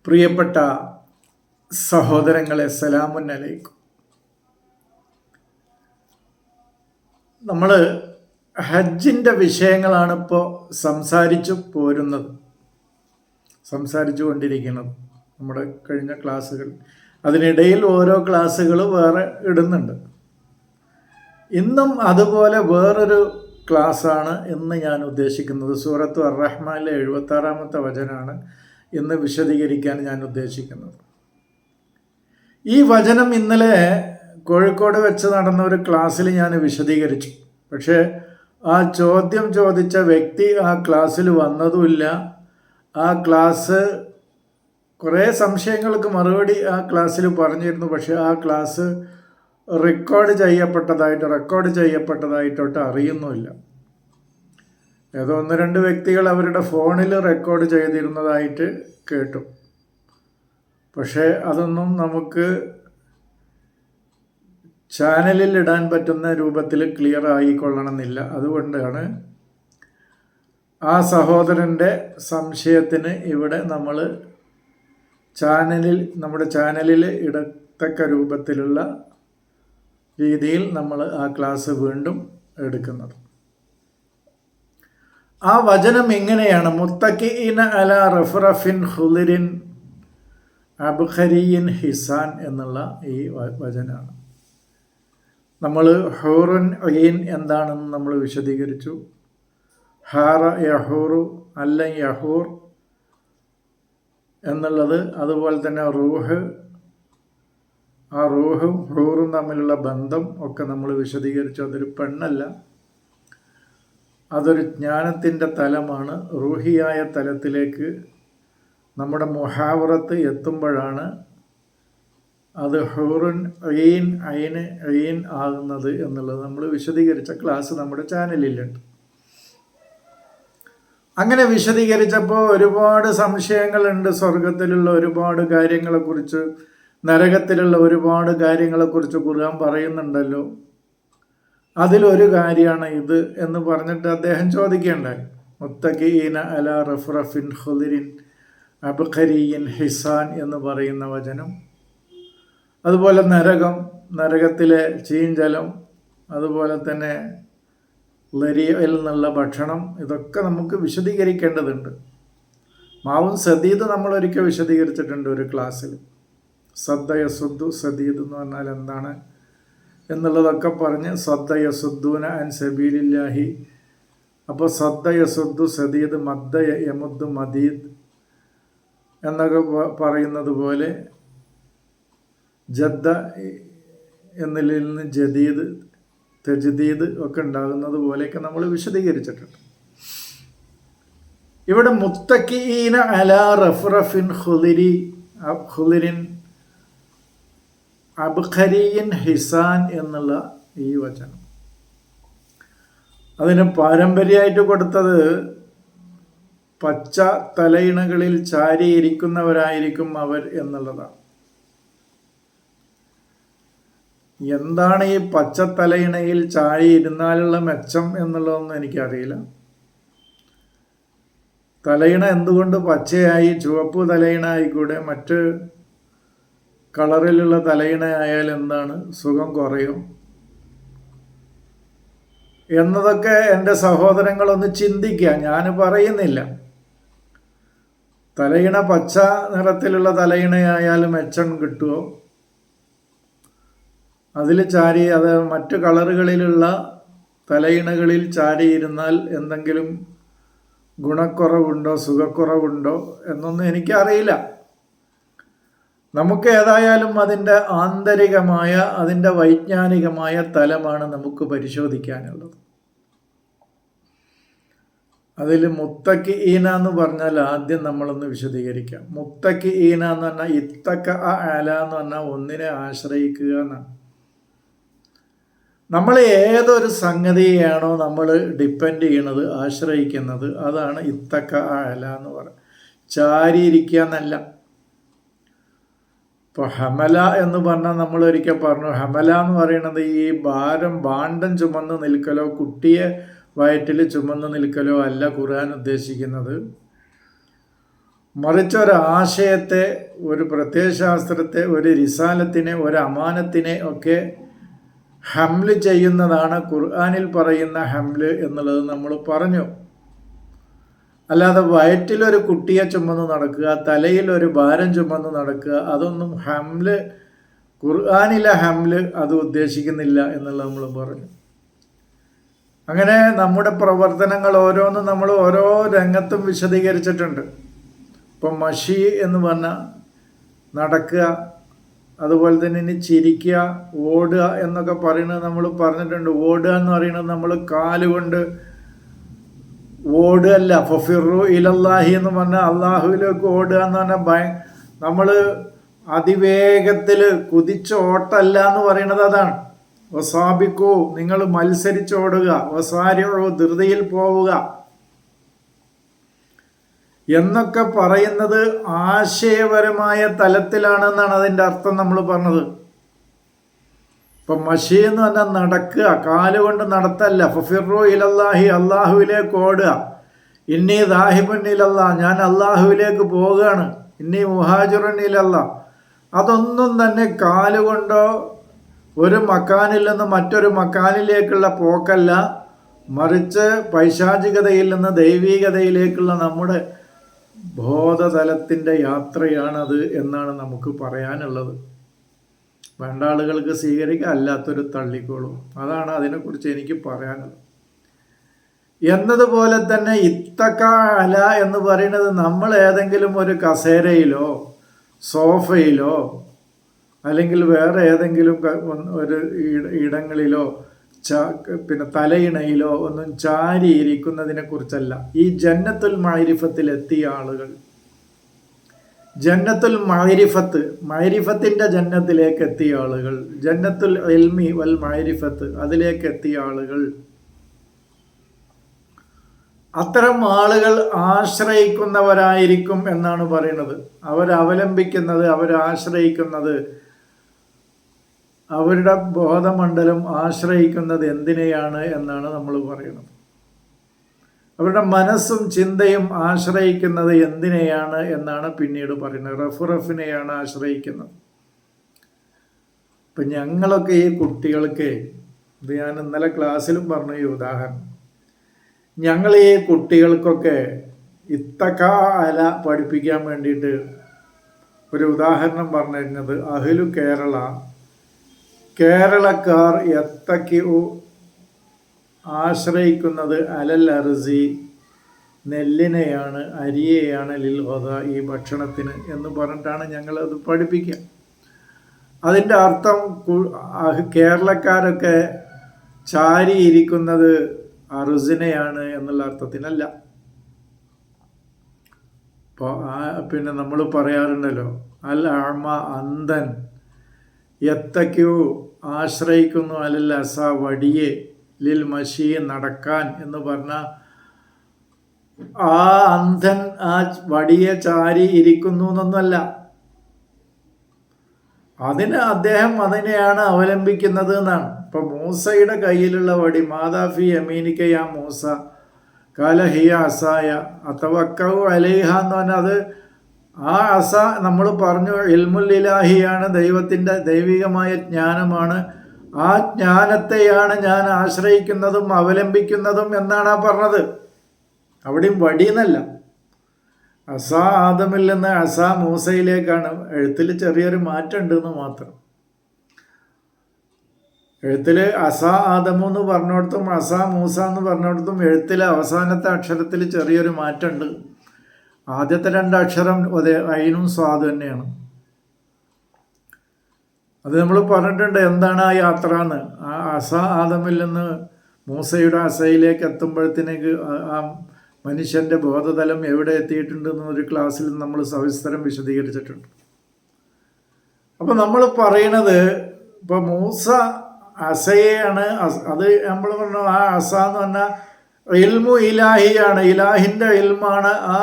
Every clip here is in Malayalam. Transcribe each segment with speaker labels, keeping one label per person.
Speaker 1: പ്രിയപ്പെട്ട സഹോദരങ്ങളെ, സലാമുൻ അലൈക്കും. നമ്മൾ ഹജ്ജിൻ്റെ വിഷയങ്ങളാണ് ഇപ്പോൾ സംസാരിച്ചു കൊണ്ടിരിക്കുന്നത് നമ്മുടെ കഴിഞ്ഞ ക്ലാസ്സുകൾ. അതിനിടയിൽ ഓരോ ക്ലാസ്സുകൾ വേറെ ഇടുന്നുണ്ട്. ഇന്നും അതുപോലെ വേറൊരു ക്ലാസ്സാണ് ഇന്ന് ഞാൻ ഉദ്ദേശിക്കുന്നത്. സൂറത്തു അർ-റഹ്മാനിലെ 76-ാമത്തെ വചനമാണ് ഇന്ന് വിശദീകരിക്കാൻ ഞാൻ ഉദ്ദേശിക്കുന്നത്. ഈ വചനം ഇന്നലെ കോഴിക്കോട് വെച്ച് നടന്ന ഒരു ക്ലാസ്സിൽ ഞാൻ വിശദീകരിച്ചു. പക്ഷേ ആ ചോദ്യം ചോദിച്ച വ്യക്തി ആ ക്ലാസ്സിൽ വന്നതുമില്ല. ആ ക്ലാസ് കുറേ സംശയങ്ങൾക്ക് മറുപടി ആ ക്ലാസ്സിൽ പറഞ്ഞിരുന്നു. പക്ഷേ ആ ക്ലാസ് റെക്കോർഡ് ചെയ്യപ്പെട്ടതായിട്ടോട്ട് അറിയുന്നുമില്ല. ഏതോ 1-2 വ്യക്തികൾ അവരുടെ ഫോണിൽ റെക്കോർഡ് ചെയ്തിരുന്നതായിട്ട് കേട്ടു. പക്ഷേ അതൊന്നും നമുക്ക് ചാനലിൽ ഇടാൻ പറ്റുന്ന രൂപത്തിൽ ക്ലിയർ ആയിക്കൊള്ളണമെന്നില്ല. അതുകൊണ്ടാണ് ആ സഹോദരൻ്റെ സംശയത്തിന് ഇവിടെ നമ്മൾ നമ്മുടെ ചാനലിൽ ഇടത്തക്ക രൂപത്തിലുള്ള രീതിയിൽ നമ്മൾ ആ ക്ലാസ് വീണ്ടും എടുക്കുന്നത്. ആ വചനം ഇങ്ങനെയാണ്: മുത്തക്കിഇന അലാ റഫ്റഫിൻ ഖുളിരിൻ അബ്ഖരിയിൻ ഹിസാൻ എന്നുള്ള ഈ വചനമാണ്. നമ്മൾ ഹൂറുൻ ഐൻ എന്താണെന്ന് നമ്മൾ വിശദീകരിച്ചു. ഹാറ യഹൂറു അല്ല യഹൂർ എന്നുള്ളത്, അതുപോലെ തന്നെ റൂഹ്, ആ റൂഹും ഹൂറും തമ്മിലുള്ള ബന്ധം ഒക്കെ നമ്മൾ വിശദീകരിച്ചു. അതൊരു പെണ്ണല്ല, അതൊരു ജ്ഞാനത്തിൻ്റെ തലമാണ്. റൂഹിയായ തലത്തിലേക്ക് നമ്മുടെ മുഹാവറത്ത് എത്തുമ്പോഴാണ് അത് ഹൂറുൻ ഐൻ ആകുന്നത് എന്നുള്ളത് നമ്മൾ വിശദീകരിച്ച ക്ലാസ് നമ്മുടെ ചാനലിലുണ്ട്. അങ്ങനെ വിശദീകരിച്ചപ്പോൾ ഒരുപാട് സംശയങ്ങളുണ്ട്. സ്വർഗത്തിലുള്ള ഒരുപാട് കാര്യങ്ങളെക്കുറിച്ച്, നരകത്തിലുള്ള ഒരുപാട് കാര്യങ്ങളെക്കുറിച്ച് ഖുർആൻ പറയുന്നുണ്ടല്ലോ, അതിലൊരു കാര്യമാണ് ഇത് എന്ന് പറഞ്ഞിട്ട് അദ്ദേഹം ചോദിക്കേണ്ടായി. മുത്തഖീന അലാ റഫ്റഫിൻ ഖുളിരിൻ അബ്ഖരിയിൻ ഹിസാൻ എന്ന് പറയുന്ന വചനം, അതുപോലെ നരകത്തിലെ ചീഞ്ചലം, അതുപോലെ തന്നെ ലരിയിൽ നിന്നുള്ള ഭക്ഷണം, ഇതൊക്കെ നമുക്ക് വിശദീകരിക്കേണ്ടതുണ്ട്. മാവും സദീദ് നമ്മൾ ഒരിക്കൽ വിശദീകരിച്ചിട്ടുണ്ട് ഒരു ക്ലാസ്സിൽ. സദ്ദയസുദ്ദു, സദീദ് എന്ന് പറഞ്ഞാൽ എന്താണ് എന്നുള്ളതൊക്കെ പറഞ്ഞ് സദ്ദയസുദ്ദൂന അൻ സബീലില്ലാഹി. അപ്പോൾ സദ്ദയസുദ്ദു, സദീദ്, മദ്ദ യമുദ്ദു, മദീദ് എന്നൊക്കെ പറയുന്നത് പോലെ ജദ്ദ എന്നതിൽ നിന്ന് ജദീദ്, തജ്ദീദ് ഒക്കെ ഉണ്ടാകുന്നത് പോലെയൊക്കെ നമ്മൾ വിശദീകരിച്ചിട്ടുണ്ട്. ഇവിടെ മുത്തക്കിഈന അലാ റഫ്റഫിൻ ഖുളിരിൻ അബ്ഖരിയിൻ ഹിസാൻ എന്നുള്ള ഈ വചനം, അതിന് പാരമ്പര്യമായിട്ട് കൊടുത്തത് പച്ച തലയിണകളിൽ ചാരിയിരിക്കുന്നവരായിരിക്കും അവർ എന്നുള്ളതാണ്. എന്താണ് ഈ പച്ച തലയിണയിൽ ചാരിയിരുന്നാലുള്ള മെച്ചം എന്നുള്ളതൊന്നും എനിക്കറിയില്ല. തലയിണ എന്തുകൊണ്ട് പച്ചയായി? ചുവപ്പ് തലയിണ ആയിക്കൂടെ? മറ്റ് കളറിലുള്ള തലയിണ ആയാൽ എന്താണ്, സുഖം കുറയും എന്നതൊക്കെ എൻ്റെ സഹോദരങ്ങളൊന്ന് ചിന്തിക്കുക. ഞാൻ പറയുന്നില്ല തലയിണ പച്ച നിറത്തിലുള്ള തലയിണയായാൽ മെച്ചം കിട്ടുമോ, അതിൽ അത് മറ്റു കളറുകളിലുള്ള തലയിണകളിൽ ചാരിയിരുന്നാൽ എന്തെങ്കിലും ഗുണക്കുറവുണ്ടോ, സുഖക്കുറവുണ്ടോ എന്നൊന്നും എനിക്കറിയില്ല. നമുക്ക് ഏതായാലും അതിൻ്റെ ആന്തരികമായ, അതിൻ്റെ വൈജ്ഞാനികമായ തലമാണ് നമുക്ക് പരിശോധിക്കാനുള്ളത്. അതിൽ മുത്തക്കിഈന എന്ന് പറഞ്ഞാൽ ആദ്യം നമ്മളൊന്ന് വിശദീകരിക്കാം. മുത്തക്കിഈന എന്ന് പറഞ്ഞാൽ ഇത്തക്ക അല എന്ന് പറഞ്ഞാൽ ഒന്നിനെ ആശ്രയിക്കുക എന്നാണ്. നമ്മൾ ഏതൊരു സംഗതിയാണോ നമ്മൾ ഡിപ്പെൻഡ് ചെയ്യണത്, ആശ്രയിക്കുന്നത്, അതാണ് ഇത്തക്ക അല എന്ന് പറയുന്നത്. ചാരിയിരിക്കുക എന്നല്ല. ഇപ്പോൾ ഹമല എന്ന് പറഞ്ഞാൽ നമ്മൾ ഒരിക്കൽ പറഞ്ഞു, ഹമല എന്ന് പറയുന്നത് ഈ ഭാണ്ഡം ചുമന്ന് നിൽക്കലോ, കുട്ടിയെ വയറ്റിൽ ചുമന്ന് നിൽക്കലോ അല്ല ഖുർആൻ ഉദ്ദേശിക്കുന്നത്. മറിച്ച് ഒരാശയത്തെ, ഒരു പ്രത്യയശാസ്ത്രത്തെ, ഒരു റിസാലത്തിനെ, ഒരു അമാനത്തിനെ ഒക്കെ ഹംല് ചെയ്യുന്നതാണ് ഖുർആനിൽ പറയുന്ന ഹംല് എന്നുള്ളത് നമ്മൾ പറഞ്ഞു. അല്ലാതെ വയറ്റിലൊരു കുട്ടിയെ ചുമന്ന് നടക്കുക, തലയിൽ ഒരു ഭാരം ചുമന്ന് നടക്കുക, അതൊന്നും ഹംല്, ഖുർആനിലെ ഹംല് അത് ഉദ്ദേശിക്കുന്നില്ല എന്നുള്ളത് നമ്മൾ പറഞ്ഞു. അങ്ങനെ നമ്മുടെ പ്രവർത്തനങ്ങൾ ഓരോന്നും നമ്മൾ ഓരോ രംഗത്തും വിശദീകരിച്ചിട്ടുണ്ട്. ഇപ്പം മഷി എന്ന് പറഞ്ഞാൽ നടക്കുക, അതുപോലെ തന്നെ ഇനി ചിരിക്കുക, ഓടുക എന്നൊക്കെ പറയുന്നത് നമ്മൾ പറഞ്ഞിട്ടുണ്ട്. ഓടുക എന്ന് പറയുന്നത് നമ്മൾ കാലുകൊണ്ട് ഓടുകയല്ല. ഫഫിറു ഇലല്ലാഹി എന്ന് പറഞ്ഞാൽ അള്ളാഹുവിലേക്ക് ഓടുക എന്ന് പറഞ്ഞാൽ നമ്മൾ അതിവേഗത്തിൽ കുതിച്ച് ഓട്ടല്ല എന്ന് പറയുന്നത് അതാണ്. വസാബിക്കൂ, നിങ്ങൾ മത്സരിച്ചോടുക, വസാരിഉ, ധൃതിയിൽ പോവുക എന്നൊക്കെ പറയുന്നത് ആശയപരമായ തലത്തിലാണെന്നാണ് അതിൻ്റെ അർത്ഥം നമ്മൾ പറഞ്ഞത്. ഇപ്പം മഷി എന്ന് പറഞ്ഞാൽ നടക്കുക, കാലുകൊണ്ട് നടത്തല്ല. ഫഫിറു ഇലല്ലാഹി, അള്ളാഹുവിലേക്ക് ഓടുക. ഇന്നി ദാഹിബുൻ ഇലല്ലാ, ഞാൻ അള്ളാഹുവിലേക്ക് പോവുകയാണ്. ഇന്നി മുഹാജിറുൻ ഇലല്ലാ, അതൊന്നും തന്നെ കാലുകൊണ്ടോ ഒരു മക്കാനിൽ നിന്ന് മറ്റൊരു മക്കാനിലേക്കുള്ള പോക്കല്ല, മറിച്ച് പൈശാചികതയിൽ നിന്ന് ദൈവീകതയിലേക്കുള്ള നമ്മുടെ ബോധതലത്തിൻ്റെ യാത്രയാണത് എന്നാണ് നമുക്ക് പറയാനുള്ളത്. വേണ്ട ആളുകൾക്ക് സ്വീകരിക്കുക, അല്ലാത്തൊരു തള്ളിക്കോളും. അതാണ് അതിനെക്കുറിച്ച് എനിക്ക് പറയാനുള്ളത്. എന്നതുപോലെ തന്നെ ഇത്തക്ക അല എന്ന് പറയുന്നത് നമ്മൾ ഏതെങ്കിലും ഒരു കസേരയിലോ സോഫയിലോ അല്ലെങ്കിൽ വേറെ ഏതെങ്കിലും ഒരു ഇടങ്ങളിലോ പിന്നെ തലയിണയിലോ ഒന്നും ചാരിയിരിക്കുന്നതിനെ കുറിച്ചല്ല. ഈ ജന്നത്തുൽ മഅരിഫത്തിൽ എത്തിയ ആളുകൾ, ജന്നത്തുൽ മഅരിഫത്ത്, മഅരിഫത്തിൻ്റെ ജന്നത്തിലേക്ക് എത്തിയ ആളുകൾ, ജന്നത്തുൽ ഇൽമി വൽ മഅരിഫത്ത്, അതിലേക്ക് എത്തിയ ആളുകൾ, അത്തരം ആളുകൾ ആശ്രയിക്കുന്നവരായിരിക്കും എന്നാണ് പറയുന്നത്. അവരവലംബിക്കുന്നത്, അവരാശ്രയിക്കുന്നത്, അവരുടെ ബോധമണ്ഡലം ആശ്രയിക്കുന്നത് എന്തിനെയാണ് എന്നാണ് നമ്മൾ പറയുന്നത്. അവരുടെ മനസ്സും ചിന്തയും ആശ്രയിക്കുന്നത് എന്തിനെയാണ് എന്നാണ് പിന്നീട് പറയുന്നത്. റഫിനെയാണ് ആശ്രയിക്കുന്നത്. ഇപ്പം ഞങ്ങളൊക്കെ ഈ കുട്ടികൾക്ക്, ഇത് ഞാൻ ഇന്നലെ ക്ലാസ്സിലും പറഞ്ഞു ഈ ഉദാഹരണം, ഞങ്ങൾ ഈ കുട്ടികൾക്കൊക്കെ ഇത്തക്ക അല പഠിപ്പിക്കാൻ വേണ്ടിയിട്ട് ഒരു ഉദാഹരണം പറഞ്ഞിരുന്നത്, അഹ്ലു കേരള, കേരളക്കാർ എത്തക്ക് ആശ്രയിക്കുന്നത് അലൽ അർസി, നെല്ലിനെയാണ്, അരിയെയാണ്, ലിൽ ഗദ, ഈ ഭക്ഷണത്തിന് എന്ന് പറഞ്ഞിട്ടാണ് ഞങ്ങളത് പഠിപ്പിക്കുക. അതിൻ്റെ അർത്ഥം കേരളക്കാരൊക്കെ ചാരിയിരിക്കുന്നത് അറുസിനെയാണ് എന്നുള്ള അർത്ഥത്തിനല്ല. ഇപ്പോൾ പിന്നെ നമ്മൾ പറയാറുണ്ടല്ലോ, അൽ അഅ്മ, അന്ധൻ, യത്തക്കു ആശ്രയിക്കുന്നു, അലൽ അസ, വടിയെ, ലിൽ മഷി, നടക്കാൻ എന്ന് പറഞ്ഞാൽ ആ അന്ധൻ ആ വടിയെ ചാരി ഇരിക്കുന്നു എന്നൊന്നുമല്ല. അദ്ദേഹം അതിനെയാണ് അവലംബിക്കുന്നത് എന്നാണ്. ഇപ്പൊ മൂസയുടെ കയ്യിലുള്ള വടി, മാതാഫി യമീനിക്ക യാ മൂസ കാല ഹിയ അസായ അതവക്കഉ അലൈഹ എന്ന് പറഞ്ഞാൽ അത് ആ അസ നമ്മൾ പറഞ്ഞു ഇൽമുൽ ഇലാഹിയാണ്, ദൈവത്തിൻ്റെ ദൈവികമായ ജ്ഞാനമാണ്. ആ ജ്ഞാനത്തെയാണ് ഞാൻ ആശ്രയിക്കുന്നതും അവലംബിക്കുന്നതും എന്നാണ് ആ പറഞ്ഞത്. അവിടെയും വടിയെന്നല്ല. അസ ആദമിൽ നിന്ന് അസ മൂസയിലേക്കാണ്. എഴുത്തിൽ ചെറിയൊരു മാറ്റം ഉണ്ടെന്ന് മാത്രം. എഴുത്തിൽ അസ ആദമു എന്ന് പറഞ്ഞിടത്തും അസ മൂസ എന്ന് പറഞ്ഞിടത്തും എഴുത്തിലെ അവസാനത്തെ അക്ഷരത്തിൽ ചെറിയൊരു മാറ്റമുണ്ട്. ആദ്യത്തെ 2 അക്ഷരം ഐനും സ്വാദ് തന്നെയാണ്. അത് നമ്മൾ പറഞ്ഞിട്ടുണ്ട് എന്താണ് ആ യാത്ര എന്ന്. ആ അസ ആദമിൽ നിന്ന് മൂസയുടെ അസയിലേക്ക് എത്തുമ്പോഴത്തേക്ക് ആ മനുഷ്യൻ്റെ ബോധതലം എവിടെ എത്തിയിട്ടുണ്ടെന്ന് ഒരു ക്ലാസ്സിൽ നമ്മൾ സവിസ്തരം വിശദീകരിച്ചിട്ടുണ്ട്. അപ്പം നമ്മൾ പറയണത് ഇപ്പോൾ മൂസ അസയെയാണ്. അത് നമ്മൾ പറഞ്ഞു ആ അസ എന്ന് പറഞ്ഞാൽ ഇൽമു ഇലാഹിയാണ്, ഇലാഹിൻ്റെ ഇൽമാണ്. ആ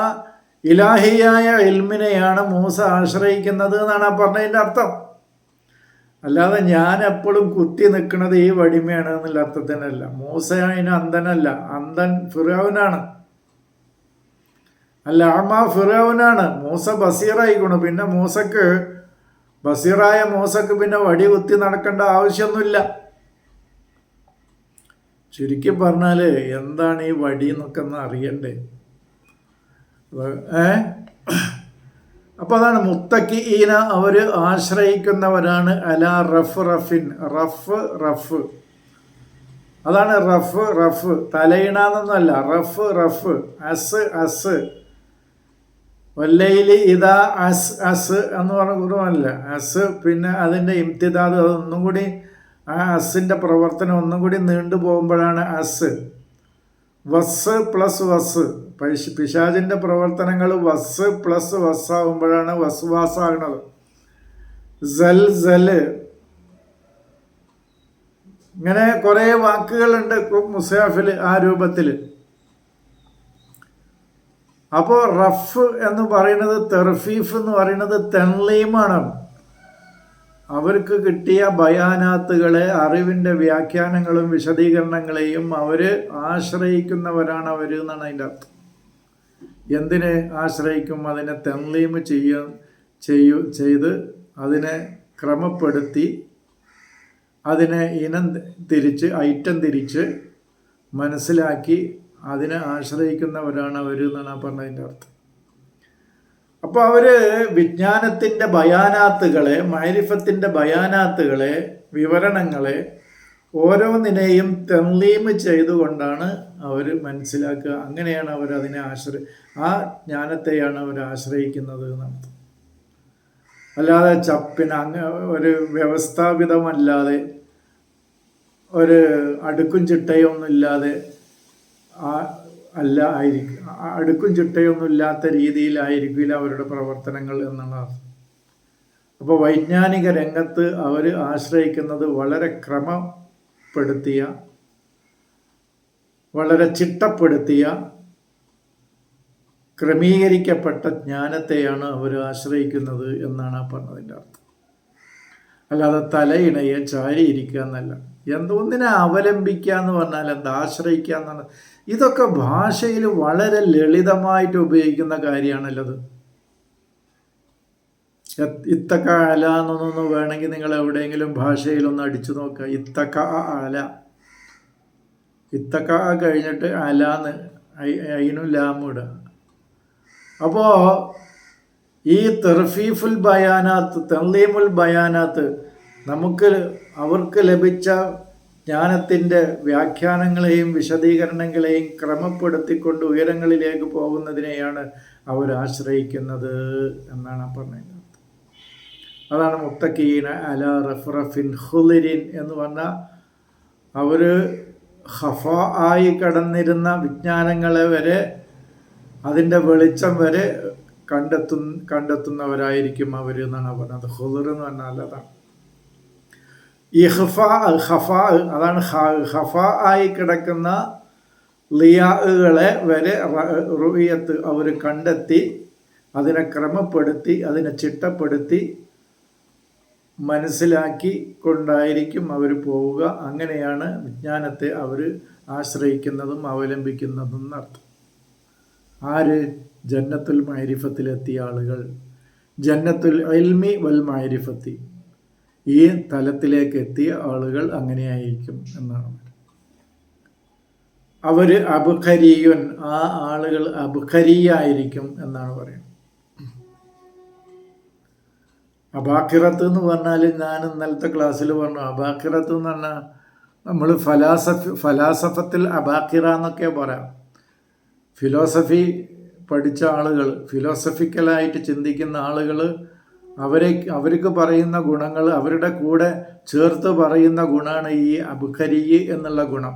Speaker 1: ഇലാഹിയായ ഇൽമിനെയാണ് മൂസ ആശ്രയിക്കുന്നത് എന്നാണ് ആ പറഞ്ഞതിൻ്റെ അർത്ഥം. അല്ലാതെ ഞാൻ എപ്പോഴും കുത്തി നിൽക്കുന്നത് ഈ വടിമയാണ് എന്നുള്ള അർത്ഥത്തിനല്ല. മൂസ അതിന് അന്ധനല്ല, അന്ധൻ ഫിറഔനാണ്. അല്ല അഅ്മ ഫിറൗനാണ്. മൂസ ബസീറായിക്കണു. പിന്നെ ബസീറായ മൂസക്ക് പിന്നെ വടി കുത്തി നടക്കേണ്ട ആവശ്യമൊന്നുമില്ല. ചുരുക്കി പറഞ്ഞാൽ എന്താണ് ഈ വടി എന്നൊക്കെ ഒന്ന് അറിയണ്ടേ. അപ്പോൾ അതാണ് മുത്തക്കിഈന, അവർ ആശ്രയിക്കുന്നവരാണ് അലാ റഫിൻ. റഫ് അതാണ് റഫ് തലയിണന്നൊന്നുമല്ല. റഫ് അസ് വല്ലയില് ഇതാ അസ് എന്ന് പറഞ്ഞ കുറുമല്ല. അസ് പിന്നെ അതിൻ്റെ ഇംതിദാദ്, അതൊന്നും കൂടി ആ അസിൻ്റെ പ്രവർത്തനം ഒന്നും കൂടി നീണ്ടു പോകുമ്പോഴാണ് അസ്. വസ് പ്ലസ് വസ്, പിശാചിൻ്റെ പ്രവർത്തനങ്ങൾ വസ് പ്ലസ് വസ്സാകുമ്പോഴാണ് വസ്വാസാകുന്നത്. സല് ഇങ്ങനെ കുറേ വാക്കുകളുണ്ട് മുസാഫിൽ ആ രൂപത്തിൽ. അപ്പോൾ റഫ് എന്ന് പറയുന്നത്, തെർഫീഫ് എന്ന് പറയുന്നത് തെൻലീമാണ്. അവർക്ക് കിട്ടിയ ബയാനാത്തുകളെ, അറിവിൻ്റെ വ്യാഖ്യാനങ്ങളും വിശദീകരണങ്ങളെയും അവർ ആശ്രയിക്കുന്നവരാണ് അവർ എന്നാണ് അതിൻ്റെ അർത്ഥം. എന്തിനെ ആശ്രയിക്കും? അതിനെ തെൻലീം ചെയ്ത് അതിനെ ക്രമപ്പെടുത്തി അതിനെ ഐറ്റം തിരിച്ച് മനസ്സിലാക്കി അതിനെ ആശ്രയിക്കുന്നവരാണ് അവർ എന്നാണ് പറഞ്ഞതിൻ്റെ അർത്ഥം. അപ്പോൾ അവർ വിജ്ഞാനത്തിൻ്റെ ബയാനാത്തുകളെ, മഅരിഫത്തിൻ്റെ ബയാനാത്തുകളെ, വിവരണങ്ങളെ ഓരോന്നിനെയും തെൻലീം ചെയ്തുകൊണ്ടാണ് അവർ മനസ്സിലാക്കുക. അങ്ങനെയാണ് അവരതിനെ ആ ജ്ഞാനത്തെയാണ് അവർ ആശ്രയിക്കുന്നത് എന്നർത്ഥം. അല്ലാതെ ഒരു വ്യവസ്ഥാപിതമല്ലാതെ, ഒരു അടുക്കും ചിട്ടയൊന്നും ഇല്ലാതെ അടുക്കും ചിട്ടയൊന്നും ഇല്ലാത്ത രീതിയിലായിരിക്കില്ല അവരുടെ പ്രവർത്തനങ്ങൾ എന്നുള്ളതാണ്. അപ്പോൾ വൈജ്ഞാനിക രംഗത്ത് അവർ ആശ്രയിക്കുന്നത് വളരെ ക്രമപ്പെടുത്തിയ, വളരെ ചിട്ടപ്പെടുത്തിയ, ക്രമീകരിക്കപ്പെട്ട ജ്ഞാനത്തെയാണ് അവർ ആശ്രയിക്കുന്നത് എന്നാണ് പറഞ്ഞതിൻ്റെ അർത്ഥം. അല്ലാതെ തലയിണയെ ചാരിയിരിക്കുക എന്നല്ല. എന്തൊന്നിനെ അവലംബിക്കുക എന്ന് പറഞ്ഞാൽ എന്താ? ആശ്രയിക്കുക എന്നാണ്. ഇതൊക്കെ ഭാഷയിൽ വളരെ ലളിതമായിട്ട് ഉപയോഗിക്കുന്ന കാര്യമാണല്ലത്. ഇത്തക്ക അല എന്നൊന്ന് വേണമെങ്കിൽ നിങ്ങൾ എവിടെയെങ്കിലും ഭാഷയിലൊന്ന് അടിച്ചു നോക്കുക. ഇത്തക്ക അല, ഇത്തക്ക കഴിഞ്ഞിട്ട് അലാന്ന് അയിനും ലാമും ഇടുക. അപ്പോൾ ഈ തെർഫീഫുൽ ബയാനാത്ത്, തൻലീമുൽ ബയാനാത്ത് അവർക്ക് ലഭിച്ച ജ്ഞാനത്തിൻ്റെ വ്യാഖ്യാനങ്ങളെയും വിശദീകരണങ്ങളെയും ക്രമപ്പെടുത്തിക്കൊണ്ട് ഉയരങ്ങളിലേക്ക് പോകുന്നതിനെയാണ് അവർ ആശ്രയിക്കുന്നത് എന്നാണ് പറഞ്ഞത്. അതാണ് മുത്തക്കീന അല റഫിൻ ഹുലിരിൻ എന്ന് പറഞ്ഞാൽ അവർ ഖഫ ആയി കടന്നിരുന്ന വിജ്ഞാനങ്ങളെ വരെ, അതിൻ്റെ വെളിച്ചം വരെ കണ്ടെത്തുന്നവരായിരിക്കും അവർ എന്നാണ് പറഞ്ഞത്. ഹുലിർ എന്ന് പറഞ്ഞാൽ അതാണ് അതാണ് ഖഫ ആയി കിടക്കുന്ന ലിയാകളെ വരെ റുഇയത്ത് അവർ കണ്ടെത്തി, അതിനെ ക്രമപ്പെടുത്തി, അതിനെ ചിട്ടപ്പെടുത്തി മനസ്സിലാക്കി കൊണ്ടായിരിക്കും അവർ പോവുക. അങ്ങനെയാണ് വിജ്ഞാനത്തെ അവർ ആശ്രയിക്കുന്നതും അവലംബിക്കുന്നതും എന്നർത്ഥം. ആര്? ജന്നത്തുൽ മഅരിഫത്തിലെത്തിയ ആളുകൾ. ജന്നത്തുൽ ഇൽമി വൽ മഅരിഫത്തി, ഈ തലത്തിലേക്ക് എത്തിയ ആളുകൾ അങ്ങനെയായിരിക്കും എന്നാണ്. അവർ അബ്ഖരിയുൻ, ആ ആളുകൾ അബ്ഖരിയായിരിക്കും എന്നാണ് പറയുന്നത്. അബാഖിറത്ത് എന്ന് പറഞ്ഞാൽ, ഞാൻ ഇന്നലത്തെ ക്ലാസ്സിൽ പറഞ്ഞു, അബാഖിറത്ത് എന്ന് പറഞ്ഞാൽ നമ്മൾ ഫലാസഫത്തിൽ അബാഖിറ എന്നൊക്കെ പറയാം. ഫിലോസഫി പഠിച്ച ആളുകൾ, ഫിലോസഫിക്കലായിട്ട് ചിന്തിക്കുന്ന ആളുകൾ, അവർക്ക് പറയുന്ന ഗുണങ്ങൾ, അവരുടെ കൂടെ ചേർത്ത് പറയുന്ന ഗുണമാണ് ഈ അബ്ഖരി എന്നുള്ള ഗുണം.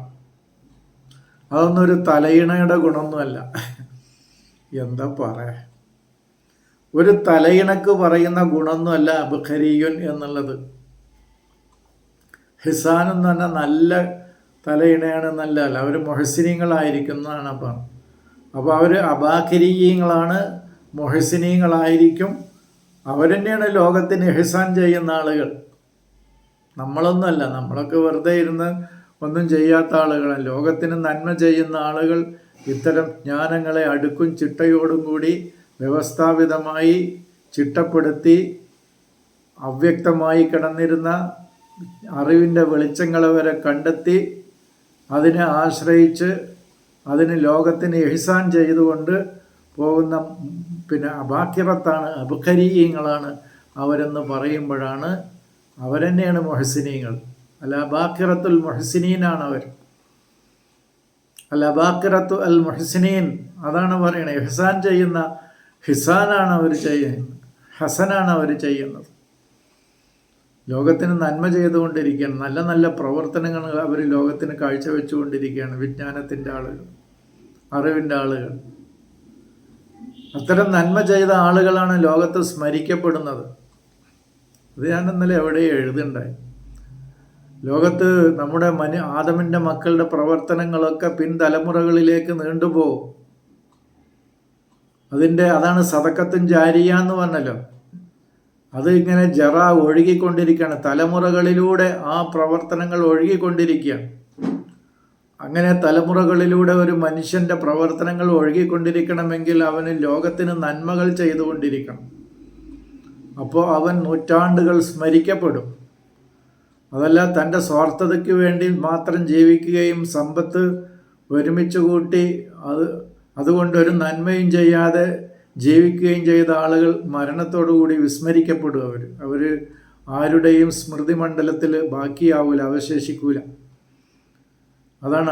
Speaker 1: അതൊന്നും ഒരു തലയിണയുടെ ഗുണമൊന്നുമല്ല. എന്താ പറയാ, ഒരു തലയിണക്ക് പറയുന്ന ഗുണമൊന്നുമല്ല അബ്ഖരിയുൻ എന്നുള്ളത്. ഹിസാൻ എന്ന് പറഞ്ഞാൽ നല്ല തലയിണയാണെന്നല്ല, അവർ മുഹസിനീങ്ങളായിരിക്കുന്നതാണ്. അപ്പോൾ അവർ അബാഖിരീയങ്ങളാണ്, മുഹസിനീങ്ങളായിരിക്കും. അവരെന്നെയാണ് ലോകത്തിന് ഇഹ്സാൻ ചെയ്യുന്ന ആളുകൾ. നമ്മളൊന്നുമല്ല, നമ്മളൊക്കെ വെറുതെ ഇരുന്ന് ഒന്നും ചെയ്യാത്ത ആളുകളാണ്. ലോകത്തിന് നന്മ ചെയ്യുന്ന ആളുകൾ ഇത്തരം ജ്ഞാനങ്ങളെ അടുക്കും ചിട്ടയോടും കൂടി വ്യവസ്ഥാപിതമായി ചിട്ടപ്പെടുത്തി അവ്യക്തമായി കിടന്നിരുന്ന അറിവിൻ്റെ വെളിച്ചങ്ങളെ വരെ കണ്ടെത്തി അതിനെ ആശ്രയിച്ച് അതിന് ലോകത്തിന് ഇഹ്സാൻ ചെയ്തുകൊണ്ട് പോകുന്ന അബാക്കിറത്താണ്, അബ്ഖരീയങ്ങളാണ് അവരെന്ന് പറയുമ്പോഴാണ് അവരെന്നെയാണ് മുഹസിനീങ്ങൾ. അൽ അബാക്കിറത്തുൽ മുഹസിനീനാണ് അവർ. അൽ അബാക്കിറത്തു അൽ മുഹസിനീൻ അതാണ് പറയണത്. ഇഹ്സാൻ ചെയ്യുന്ന ഹിസാനാണ് അവർ ചെയ്യുന്നത്, ഹസനാണ് അവർ ചെയ്യുന്നത്. ലോകത്തിന് നന്മ ചെയ്തുകൊണ്ടിരിക്കുകയാണ്. നല്ല നല്ല പ്രവർത്തനങ്ങൾ അവർ ലോകത്തിന് കാഴ്ചവെച്ചുകൊണ്ടിരിക്കുകയാണ്. വിജ്ഞാനത്തിൻ്റെ ആളുകൾ, അറിവിൻ്റെ ആളുകൾ. അത്തരം നന്മ ചെയ്ത ആളുകളാണ് ലോകത്ത് സ്മരിക്കപ്പെടുന്നത്. അത് ഞാൻ ഇന്നലെ എവിടെയും എഴുതുണ്ടായി. ലോകത്ത് നമ്മുടെ ആദമിൻ്റെ മക്കളുടെ പ്രവർത്തനങ്ങളൊക്കെ പിൻതലമുറകളിലേക്ക് നീണ്ടുപോകും. അതാണ് സദക്കത്തും ജാരിയ എന്ന് പറഞ്ഞല്ലോ. അത് ഇങ്ങനെ ഒഴുകിക്കൊണ്ടിരിക്കുകയാണ്. തലമുറകളിലൂടെ ആ പ്രവർത്തനങ്ങൾ ഒഴുകിക്കൊണ്ടിരിക്കുകയാണ്. അങ്ങനെ തലമുറകളിലൂടെ ഒരു മനുഷ്യൻ്റെ പ്രവർത്തനങ്ങൾ ഒഴുകിക്കൊണ്ടിരിക്കണമെങ്കിൽ അവന് ലോകത്തിന് നന്മകൾ ചെയ്തുകൊണ്ടിരിക്കണം. അപ്പോൾ അവൻ നൂറ്റാണ്ടുകൾ സ്മരിക്കപ്പെടും. അതല്ല തൻ്റെ സ്വാർത്ഥതയ്ക്ക് വേണ്ടി മാത്രം ജീവിക്കുകയും സമ്പത്ത് ഒരുമിച്ച് കൂട്ടി അതുകൊണ്ടൊരു നന്മയും ചെയ്യാതെ ജീവിക്കുകയും ചെയ്ത ആളുകൾ മരണത്തോടുകൂടി വിസ്മരിക്കപ്പെടും. അവർ ആരുടെയും സ്മൃതി മണ്ഡലത്തിൽ ബാക്കിയാവൂല, അവശേഷിക്കൂല. അതാണ്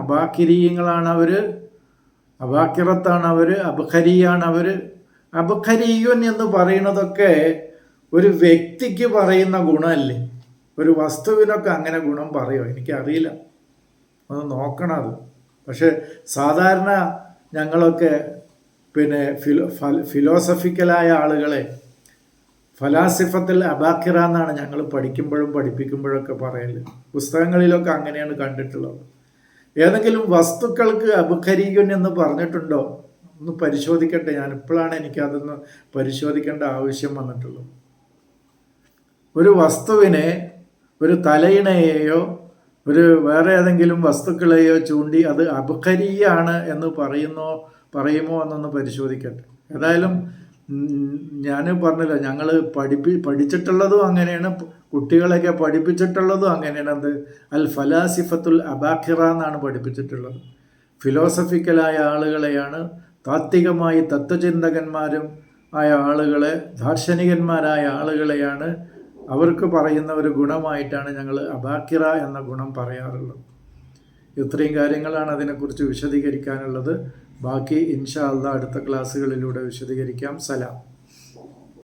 Speaker 1: അബാക്കിരീയങ്ങളാണ് അവർ, അബാക്കിറത്താണ് അവർ, അബ്ഖരിയാണ് അവർ. അബ്ഖരിയുൻ എന്ന് പറയുന്നതൊക്കെ ഒരു വ്യക്തിക്ക് പറയുന്ന ഗുണമല്ലേ? ഒരു വസ്തുവിനൊക്കെ അങ്ങനെ ഗുണം പറയുമോ? എനിക്കറിയില്ല, ഒന്ന് നോക്കണം അത്. പക്ഷെ സാധാരണ ഞങ്ങളൊക്കെ ഫിലോസഫിക്കലായ ആളുകളെ ഫലാസിഫത്തിൽ അബാക്കിറ എന്നാണ് ഞങ്ങൾ പഠിക്കുമ്പോഴും പഠിപ്പിക്കുമ്പോഴൊക്കെ പറയല്. പുസ്തകങ്ങളിലൊക്കെ അങ്ങനെയാണ് കണ്ടിട്ടുള്ളത്. ഏതെങ്കിലും വസ്തുക്കൾക്ക് അബ്ഖരിയുൻ എന്ന് പറഞ്ഞിട്ടുണ്ടോ? ഒന്ന് പരിശോധിക്കട്ടെ. ഞാനിപ്പോഴാണ് എനിക്കതൊന്ന് പരിശോധിക്കേണ്ട ആവശ്യം വന്നിട്ടുള്ളത്. ഒരു വസ്തുവിനെ, ഒരു തലയിണയെയോ വേറെ ഏതെങ്കിലും വസ്തുക്കളെയോ ചൂണ്ടി അത് അബ്ഖരിയാണ് എന്ന് പറയുമോ എന്നൊന്ന് പരിശോധിക്കട്ടെ. ഏതായാലും ഞാൻ പറഞ്ഞല്ലോ, ഞങ്ങൾ പഠിച്ചിട്ടുള്ളതും അങ്ങനെയാണ്, കുട്ടികളെയൊക്കെ പഠിപ്പിച്ചിട്ടുള്ളതും അങ്ങനെയാണ്. അത് അൽ ഫലാസിഫത്തുൽ അബാഖിറ എന്നാണ് പഠിപ്പിച്ചിട്ടുള്ളത്. ഫിലോസഫിക്കലായ ആളുകളെയാണ്, താത്വികമായി തത്വചിന്തകന്മാരും ആയ ആളുകളെ, ദാർശനികന്മാരായ ആളുകളെയാണ് അവർക്ക് പറയുന്ന ഒരു ഗുണമായിട്ടാണ് ഞങ്ങൾ അബാക്കിറ എന്ന ഗുണം പറയാറുള്ളത്. ഇത്രയും കാര്യങ്ങളാണ് അതിനെക്കുറിച്ച് വിശദീകരിക്കാനുള്ളത്. ബാക്കി ഇൻഷാ അല്ലാഹ് അടുത്ത ക്ലാസ്സുകളിലൂടെ വിശദീകരിക്കാം. സലാം.